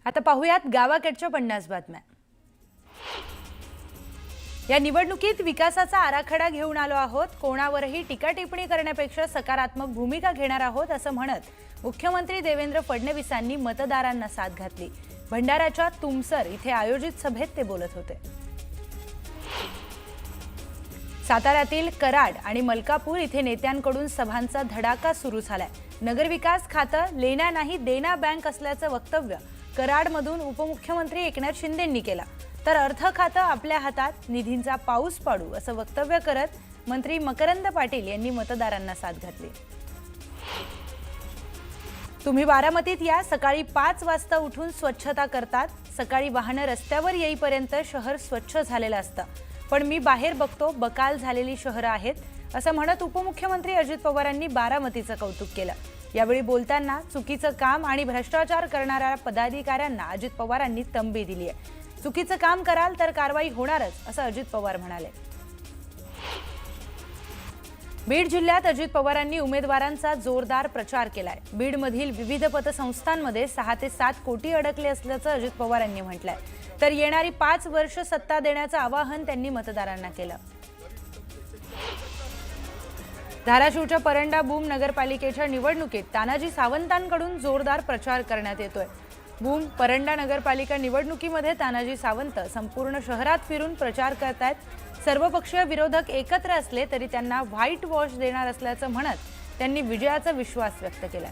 आता पाहूयात गावाकडच्या 50 बातम्या। या निवडणुकीत विकासाचा आराखडा घेऊन आलो आहोत, कोणावरही टीका टिप्पणी करण्यापेक्षा सकारात्मक भूमिका घेणार आहोत असं म्हणत मुख्यमंत्री देवेंद्र फडणवीसांनी मतदारांना साथ घातली। भंडाराच्या तुमसर इथे आयोजित सभेत ते बोलत होते। साताऱ्यातील कराड आणि मलकापूर इथे नेत्यांकडून सभांचा धडाका सुरू झालाय। नगरविकास खातं लेना नाही देना बँक असल्याचं वक्तव्य कराडमधून उपमुख्यमंत्री एकनाथ शिंदेंनी केला, तर अर्थ खातं आपल्या हातात, निधींचा पाऊस पाडू असं वक्तव्य करत मंत्री मकरंद पाटील यांनी मतदारांना साथ घातली। तुम्ही बारामतीत या, सकाळी 5 वाजता उठून स्वच्छता करतात, सकाळी वाहनं रस्त्यावर येईपर्यंत शहर स्वच्छ झालेलं असतं, पण मी बाहेर बघतो बकाल झालेली शहरं आहेत असं म्हणत उपमुख्यमंत्री अजित पवारांनी बारामतीचं कौतुक केलं। यावेळी बोलताना चुकीचं काम आणि भ्रष्टाचार करणाऱ्या पदाधिकाऱ्यांना अजित पवारांनी तंबी दिली आहे। चुकीचं काम कराल तर कारवाई होणारच असं अजित पवार म्हणाले। बीड जिल्ह्यात अजित पवारांनी उमेदवारांचा जोरदार प्रचार केलाय। बीडमधील विविध पतसंस्थांमध्ये 6 ते 7 कोटी अडकले असल्याचं अजित पवारांनी म्हटलंय, तर येणारी 5 वर्ष सत्ता देण्याचं आवाहन त्यांनी मतदारांना केलं। धाराशिवच्या परंडा बूम नगरपालिकेच्या निवडणुकीत तानाजी सावंतांकडून जोरदार प्रचार करण्यात येतोय। बूम परंडा नगरपालिका निवडणुकीमध्ये तानाजी सावंत संपूर्ण शहरात फिरून प्रचार करतायत। सर्वपक्षीय विरोधक एकत्र असले तरी त्यांना व्हाईट वॉश देणार असल्याचं म्हणत त्यांनी विजयाचा विश्वास व्यक्त केला।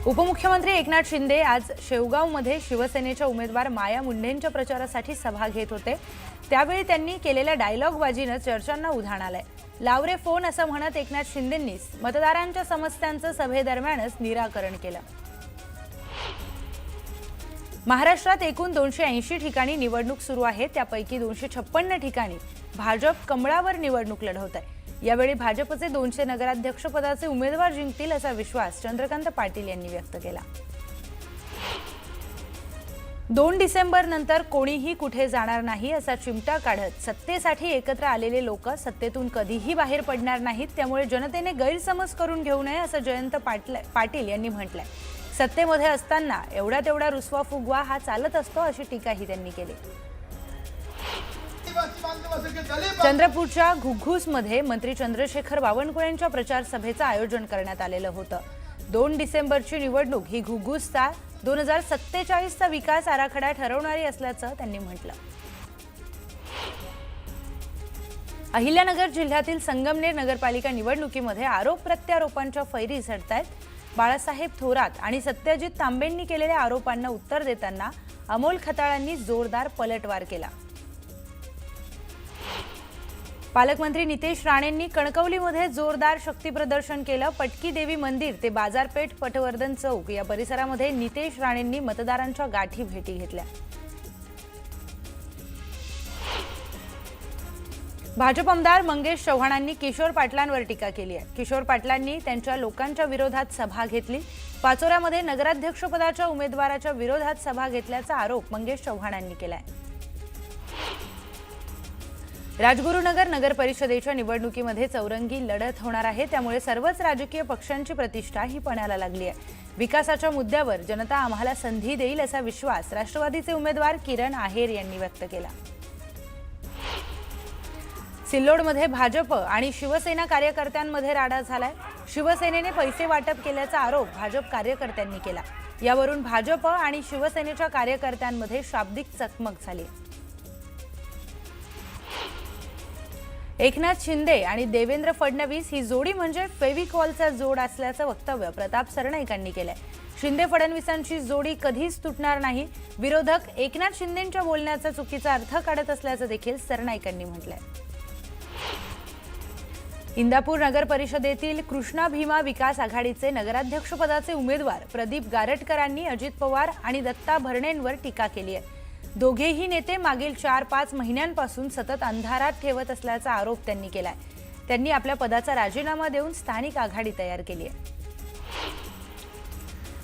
उपमुख्यमंत्री एकनाथ शिंदे आज शेवगावमध्ये शिवसेनेच्या उमेदवार माया मुंढेंच्या प्रचारासाठी सभा घेत होते। त्यावेळी त्यांनी केलेल्या डायलॉगबाजीनं चर्चांना उधाण आलंय। लावरे फोन असं म्हणत एकनाथ शिंदेंनी मतदारांच्या समस्यांचं सभेदरम्यानच निराकरण केलं। महाराष्ट्रात एकूण 280 ठिकाणी निवडणूक सुरू आहे, त्यापैकी 256 ठिकाणी भाजप कमळावर निवडणूक लढवत आहे। यावेळी भाजपचे 200 नगराध्यक्षपदाचे उमेदवार जिंकतील असा विश्वास चंद्रकांत पाटील यांनी व्यक्त केला। 2 डिसेंबर नंतर कोणीही कुठे जाणार नाही असा चिमटा काढत सत्तेसाठी एकत्र आलेले लोक सत्तेतून कधीही बाहेर पडणार नाहीत, त्यामुळे जनतेने गैरसमज करून घेऊ नये असं जयंत पाटील यांनी म्हटलंय। सत्तेमध्ये असताना एवढा तेवढा रुसवा फुगवा हा चालत असतो अशी टीकाही त्यांनी केली। चंद्रपूरच्या घुग्घूसमध्ये मंत्री चंद्रशेखर बावनकुळेंच्या प्रचार सभेचं आयोजन करण्यात आलेलं होतं। 2 डिसेंबरची निवडणूक ही घुग्घूसचा 2047चा विकास आराखडा ठरवणारी असल्याचं त्यांनी म्हटलं। अहिल्यानगर जिल्ह्यातील संगमनेर नगरपालिका निवडणुकीमध्ये आरोप प्रत्यारोपांच्या फैरी झडतायत। बाळासाहेब थोरात आणि सत्यजित तांबेंनी केलेल्या आरोपांना उत्तर देताना अमोल खताळांनी जोरदार पलटवार केला। पालकमंत्री नितेश राणेंनी कणकवलीमध्ये जोरदार शक्ती प्रदर्शन केलं। पटकी देवी मंदिर ते बाजारपेठ पटवर्धन चौक या परिसरामध्ये नितेश राणेंनी मतदारांच्या गाठी भेटी घेतल्या। भाजप आमदार मंगेश चव्हाणांनी किशोर पाटलांवर टीका केली आहे। किशोर पाटलांनी त्यांच्या लोकांच्या विरोधात सभा घेतली। पाचोऱ्यामध्ये नगराध्यक्षपदाच्या उमेदवाराच्या विरोधात सभा घेतल्याचा आरोप मंगेश चव्हाणांनी केलाय। राजगुरुनगर नगर परिषदेच्या निवडणुकीमध्ये चौरंगी लढत होणार आहे, त्यामुळे सर्वच राजकीय पक्षांची प्रतिष्ठा ही पणाला लागली आहे। विकासाच्या मुद्द्यावर जनता आम्हाला संधी देईल असा विश्वास राष्ट्रवादीचे उमेदवार किरण आहेर यांनी व्यक्त केला। सिल्लोडमध्ये भाजप आणि शिवसेना कार्यकर्त्यांमध्ये राडा झालाय। शिवसेनेने पैसे वाटप केल्याचा आरोप भाजप कार्यकर्त्यांनी केला। यावरून भाजप आणि शिवसेनेच्या कार्यकर्त्यांमध्ये शाब्दिक चकमक झाली। एकनाथ शिंदे आणि देवेंद्र फडणवीस ही जोडी म्हणजे फेविकॉलचा जोड असल्याचं वक्तव्य प्रताप सरनाईकांनी केलंय। शिंदे फडणवीसांची जोडी कधीच तुटणार नाही। विरोधक एकनाथ शिंदेंच्या बोलण्याचा चुकीचा अर्थ काढत असल्याचं देखील सरनाईकांनी म्हटलंय। इंदापूर नगर परिषदेतील कृष्णा भीमा विकास आघाडीचे नगराध्यक्षपदाचे उमेदवार प्रदीप गारटकरांनी अजित पवार आणि दत्ता भरणेंवर टीका केली आहे। दोघेही नेते मागील 4-5 महिन्यांपासून सतत अंधारात ठेवत असल्याचा आरोप त्यांनी केलाय। त्यांनी आपल्या पदाचा राजीनामा देऊन स्थानिक आघाडी तयार केली आहे।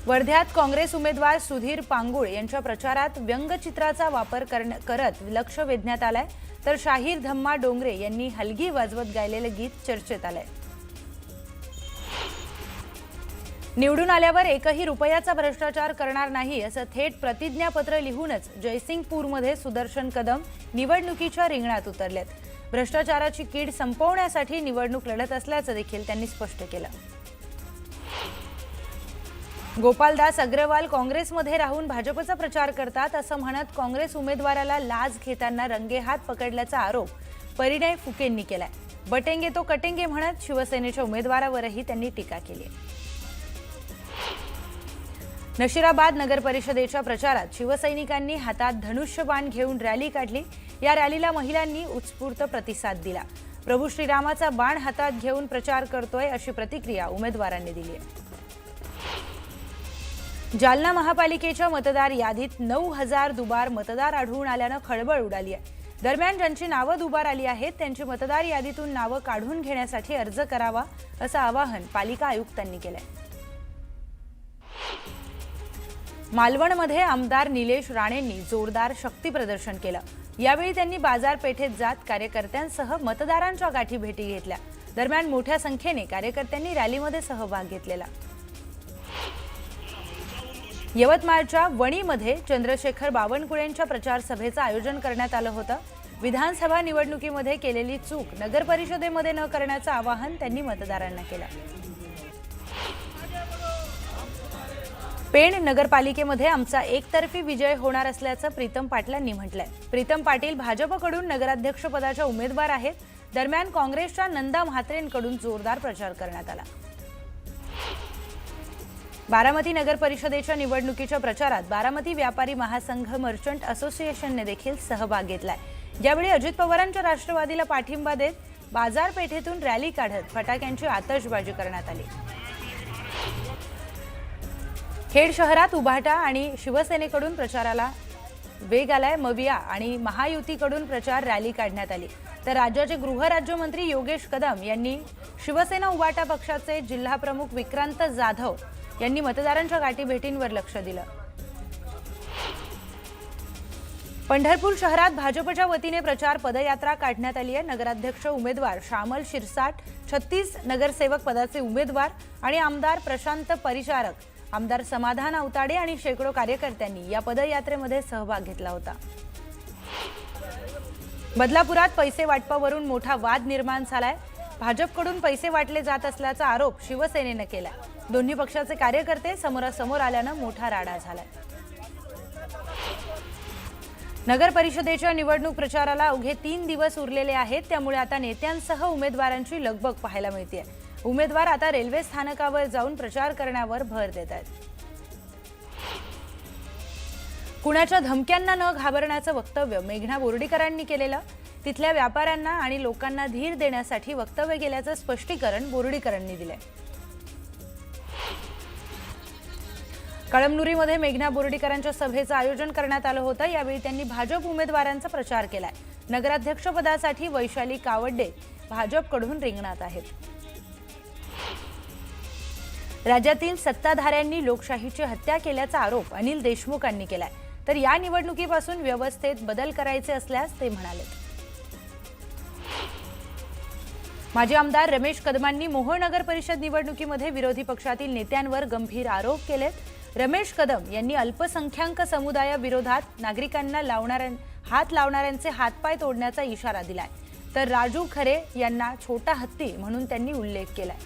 वर्ध्यात काँग्रेस उमेदवार सुधीर पांगुळ यांच्या प्रचारात व्यंगचित्राचा वापर करत लक्ष वेधण्यात आलंय, तर शाहीर धम्मा डोंगरे यांनी हलगी वाजवत गायलेले गीत चर्चेत आलंय। निवडून आल्यावर एकही रुपयाचा भ्रष्टाचार करणार नाही असं थेट प्रतिज्ञापत्र लिहूनच जयसिंगपूरमध्ये सुदर्शन कदम निवडणुकीच्या रिंगणात उतरलेत. भ्रष्टाचाराची कीड संपवण्यासाठी निवडणूक लढत असल्याचं देखील त्यांनी स्पष्ट केलं. गोपालदास अग्रवाल काँग्रेसमध्ये राहून भाजपचा प्रचार करतात असं म्हणत काँग्रेस उमेदवाराला लाच घेताना रंगेहात पकडल्याचा आरोप परिणय फुकेंनी केलाय. बटेंगे तो कटेंगे म्हणत शिवसेनेच्या उमेदवारावरही त्यांनी टीका केली. नशिराबाद नगर परिषदेच्या प्रचारात शिवसैनिकांनी हातात धनुष्यबाण घेऊन रॅली काढली. या रॅलीला महिलांनी उत्स्फूर्त प्रतिसाद दिला. प्रभू श्रीरामाचा बाण हातात घेऊन प्रचार करतोय अशी प्रतिक्रिया उमेदवारांनी दिली आहे. जालना महापालिकेच्या मतदार यादीत 9,000 दुबार मतदार आढळून आल्यानं खळबळ उडाली आहे. दरम्यान ज्यांची नावं दुबार आली आहेत त्यांची मतदार यादीतून नावं काढून घेण्यासाठी अर्ज करावा असं आवाहन पालिका आयुक्तांनी केलंय. मालवणमध्ये आमदार निलेश राणेंनी जोरदार शक्ती प्रदर्शन केलं. यावेळी त्यांनी बाजारपेठेत जात कार्यकर्त्यांसह मतदारांच्या गाठी भेटी घेतल्या. दरम्यान मोठ्या संख्येने कार्यकर्त्यांनी रॅलीमध्ये सहभाग घेतलेला. यवतमाळच्या वणीमध्ये चंद्रशेखर बावनकुळेंच्या प्रचार सभेचं आयोजन करण्यात आलं होतं. विधानसभा निवडणुकीमध्ये केलेली चूक नगर परिषदेमध्ये न करण्याचं आवाहन त्यांनी मतदारांना केलं. पेण नगरपालिकेमध्ये आमचा एकतर्फी विजय होणार असल्याचं प्रीतम पाटलांनी म्हटलंय. प्रीतम पाटील भाजपकडून नगराध्यक्षपदाच्या उमेदवार आहेत. दरम्यान काँग्रेसच्या नंदा म्हात्रेंकडून जोरदार प्रचार करण्यात आला. बारामती नगर परिषदेच्या निवडणुकीच्या प्रचारात बारामती व्यापारी महासंघ मर्चंट असोसिएशनने देखील सहभाग घेतलाय. यावेळी अजित पवारांच्या राष्ट्रवादीला पाठिंबा देत बाजारपेठेतून रॅली काढत फटाक्यांची आतषबाजी करण्यात आली. खेड शहरात उभाटा आणि शिवसेनेकडून प्रचाराला वेग आलाय. मविया आणि महायुतीकडून प्रचार रॅली काढण्यात आली. तर राज्याचे गृहराज्यमंत्री योगेश कदम यांनी शिवसेना उभाटा पक्षाचे जिल्हाप्रमुख विक्रांत जाधव यांनी मतदारांच्या गाठीभेटींवर लक्ष दिलं. पंढरपूर शहरात भाजपच्या वतीने प्रचार पदयात्रा काढण्यात आली आहे. नगराध्यक्ष उमेदवार श्यामल शिरसाट, 36 नगरसेवक पदाचे उमेदवार आणि आमदार प्रशांत परिचारक, आमदार समाधान अवताडे आणि शेकडो कार्यकर्त्यांनी या पदयात्रेमध्ये सहभाग घेतला होता. बदलापुरात पैसे वाटपावरून मोठा वाद निर्माण झालाय. भाजपकडून पैसे वाटले जात असल्याचा आरोप शिवसेनेनं केलाय. दोन्ही पक्षाचे कार्यकर्ते समोरासमोर आल्यानं मोठा राडा झालाय. नगर परिषदेच्या निवडणूक प्रचाराला अवघे 3 दिवस उरलेले आहेत. त्यामुळे आता नेत्यांसह उमेदवारांची लगबग पाहायला मिळते. उमेदवार आता रेल्वे स्थानकावर जाऊन प्रचार करण्यावर भर देत आहेत. कुणाच्या धमक्यांना न घाबरण्याचं वक्तव्य मेघना बोर्डीकरांनी केलेलं. तिथल्या व्यापाऱ्यांना आणि लोकांना धीर देण्यासाठी वक्तव्य केल्याचं स्पष्टीकरण बोर्डीकरांनी दिलंय. कळमनुरीमध्ये मेघना बोर्डीकरांच्या सभेचं आयोजन करण्यात आलं होतं. यावेळी त्यांनी भाजप उमेदवारांचा प्रचार केलाय. नगराध्यक्षपदासाठी वैशाली कावडे भाजपकडून रिंगणात आहेत. राज्यातील सत्ताधाऱ्यांनी लोकशाहीची हत्या केल्याचा आरोप अनिल देशमुखांनी केलाय. तर या निवडणुकीपासून व्यवस्थेत बदल करायचे असल्यास ते म्हणाले. माजी आमदार रमेश कदमांनी मोहोळ नगर परिषद निवडणुकीमध्ये विरोधी पक्षातील नेत्यांवर गंभीर आरोप केलेत. रमेश कदम यांनी अल्पसंख्याक समुदायाविरोधात नागरिकांना हात लावणाऱ्यांचे हातपाय तोडण्याचा इशारा दिलाय. तर राजू खरे यांना छोटा हत्ती म्हणून त्यांनी उल्लेख केलाय.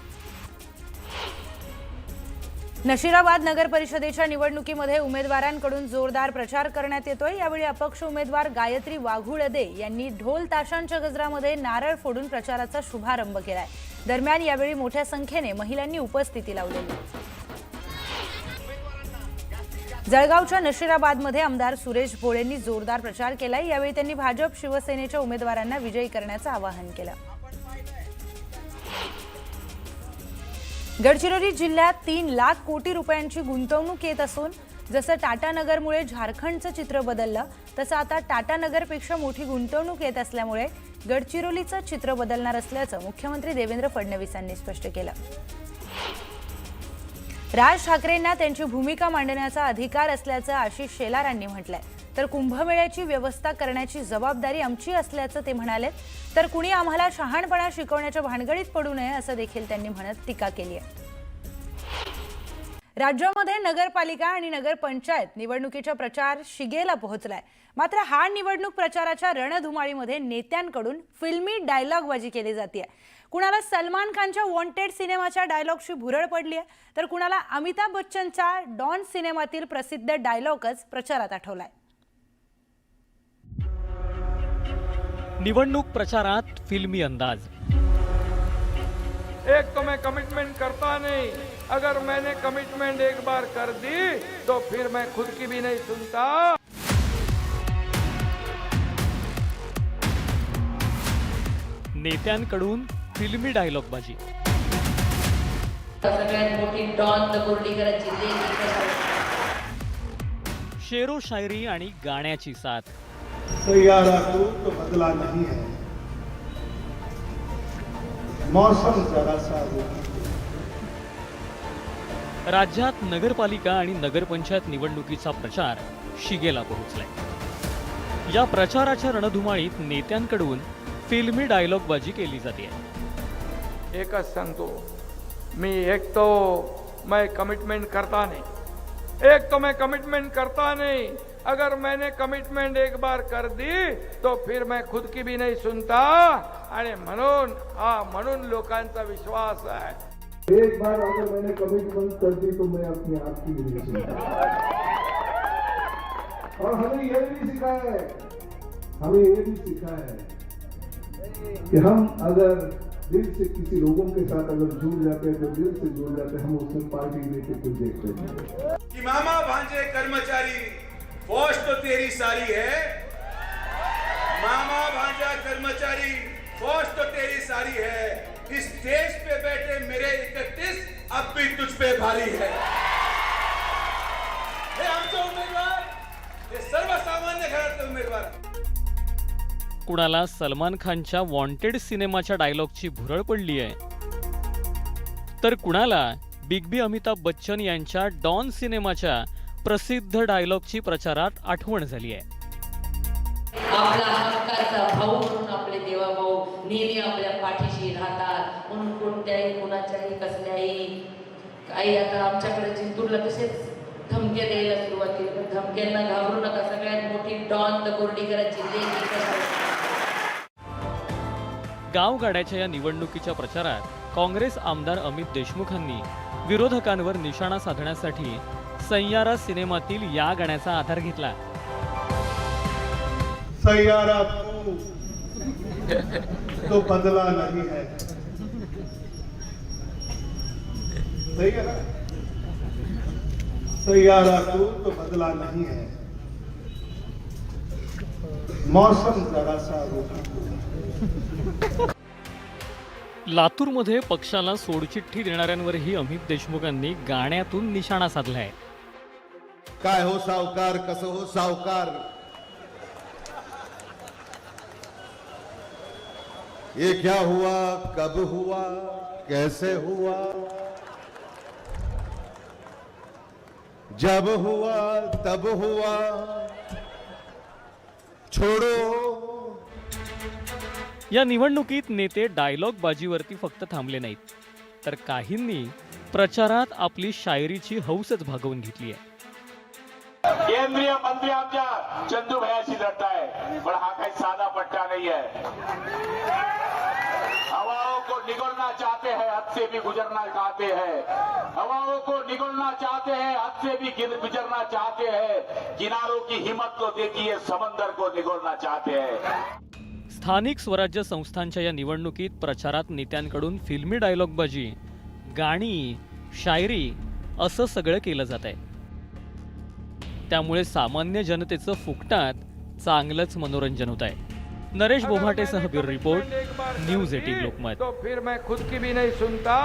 नशिराबाद नगर परिषदेच्या निवडणुकीमध्ये उमेदवारांकडून जोरदार प्रचार करण्यात येतोय. यावेळी अपक्ष उमेदवार गायत्री वाघुळदे यांनी ढोल ताशांच्या गजरामध्ये नारळ फोडून प्रचाराचा शुभारंभ केलाय. दरम्यान यावेळी मोठ्या संख्येने महिलांनी उपस्थिती लावलेली. जळगावच्या नशिराबादमध्ये आमदार सुरेश भोळेंनी जोरदार प्रचार केलाय. यावेळी त्यांनी भाजप शिवसेनेच्या उमेदवारांना विजयी करण्याचं आवाहन केलं. गडचिरोली जिल्ह्यात 3 लाख कोटी रुपयांची गुंतवणूक येत असून जसं टाटानगरमुळे झारखंडचं चित्र बदललं तसं आता टाटानगरपेक्षा मोठी गुंतवणूक येत असल्यामुळे गडचिरोलीचं चित्र बदलणार असल्याचं मुख्यमंत्री देवेंद्र फडणवीस यांनी स्पष्ट केलं. राज ठाकरेंना त्यांची भूमिका मांडण्याचा अधिकार असल्याचं आशिष शेलारांनी म्हटलंय. तर कुंभमेळ्याची व्यवस्था करण्याची जबाबदारी आमची असल्याचं ते म्हणाले. तर कुणी आम्हाला शहाणपणा शिकवण्याच्या भानगडीत पडू नये असं देखील त्यांनी म्हणत टीका केली आहे. राज्यामध्ये नगरपालिका आणि नगरपंचायत निवडणुकीचा प्रचार शिगेला पोहोचलाय। मात्र हा निवडणूक प्रचाराच्या रणधुमाळीमध्ये नेत्यांकडून फिल्मी डायलॉगबाजी केली जाते। कुणाला सलमान खानच्या वॉन्टेड सिनेमाच्या डायलॉगची भुरळ पडली आहे, तर कुणाला अमिताभ बच्चनच्या डॉन सिनेमातील प्रसिद्ध डायलॉगच प्रचारात आठवलाय। निवडणूक प्रचारात फिल्मी अंदाज। एक तो मैं कमिटमेंट करता नहीं, अगर मैंने कमिटमेंट एक बार कर दी तो फिर मैं खुद की भी नहीं सुनता। नेत्यांकडून फिल्मी डायलॉगबाजी। सगळ्यात मोठी डॉन दगुर्डीकरांची शेरो शायरी आणि गाण्याची साथ। सैयारा तो बदला नहीं है, मौसम जरा सा राज्यात नगरपालिका आणि नगरपंचायत निवडणुकीचा प्रचार शिगेला पोहोचलाय। या प्रचाराच्या रणधुमाळीत नेत्यांकडून फिल्मी डायलॉगबाजी केली जाते। एकच सांगतो मी, एक तो मैं कमिटमेंट करता नहीं, एक तो मैं कमिटमेंट करता नहीं, अगर मैंने कमिटमेंट एक बार कर दी तो फिर मैं खुद की भी नहीं सुनता। आणि म्हणून लोकांचा विश्वास आहे। एक बार अगर मैंने कमिटमेंट कर दी तो मैं अपने आप की भी नहीं सुनता। और हमें ये भी सिखाया है कि हम अगर दिल से किसी लोगों के साथ अगर जुड़ जाते हैं तो दिल से जुड़ जाते हैं, हम उसमें पार्टी लेके कुछ देखते हैं कि मामा भांजे कर्मचारी फौज तो तेरी सारी है, मामा भांजा कर्मचारी फौज तो तेरी सारी है, इस स्टेज पे बैठे मेरे 31 अब भी तुझ पे भारी है। हे आमचे उमेदवार, हे सर्वसामान्य घरातले उमेदवार। कुणाला सलमान खानच्या वॉन्टेड सिनेमाच्या डायलॉगची भुरळ पडली आहे, तर कुणाला बिग बी अमिताभ बच्चन यांच्या डॉन सिनेमाच्या प्रसिद्ध डायलॉगची प्रचारात आठवण झाली आहे। आपला हक्काचा भाऊ म्हणून आपले देवाभाऊ नेहमी आपल्या पाठीशी राहतात, म्हणून कोणत्याही कुणाच्याही कसल्याही काही आता आमच्याकडे जिंतूरला तसेच धमक्या द्यायला सुरुवात केली, पण धमक्यांना घाबरू नका। सगळ्यात मोठी डॉन दगुर्डीकरांची गावगाड्याच्या या निवडणुकीच्या प्रचारात काँग्रेस आमदार अमित देशमुखांनी विरोधकांवर निशाणा साधण्यासाठी सैयारा सिनेमातील या गाण्याचा आधार घेतला। सैयारा तो बदला नहीं है, सही है ना? सैयारा तो बदला नहीं है, मौसम जरा सा लातूरमध्ये पक्षाला सोडचिठ्ठी देणाऱ्यांवरही अमित देशमुखांनी गाण्यातून निशाणा साधलाय। काय हो सावकार, कसं हो सावकार, ये क्या हुआ, कब हुआ, कैसे हुआ, जब हुआ तब हुआ, छोड़ो। या निवडणुकीत नेते डायलॉग बाजीवरती फक्त थांबले नाहीत, तर काहींनी प्रचारात आपली शायरीची हौसच भागवून घेतली आहे। केंद्रीय मंत्री आमच्या चंदू भैयाशी लढताय, पण हा काही साधा पट्टा नहीं है। हवाओं को निगलना चाहते हैं, हद से भी गुजरना चाहते हैं, हवाओं को निगलना चाहते हैं, हद से भी गुजरना चाहते हैं, किनारों की हिम्मत तो देखिए, समंदर को निगलना चाहते हैं। स्थानिक स्वराज्य संस्थांच्या या निवडणुकीत प्रचारात नेत्यांकडून फिल्मी डायलॉगबाजी, गाणी, शायरी असं सगळं केलं जात आहे। त्यामुळे सामान्य जनतेचं फुकटात चांगलंच मनोरंजन होत आहे। नरेश बोभाटेसह ब्युरो रिपोर्ट, न्यूज 18 लोकमत। तो फिर मैं खुद की भी नहीं सुनता।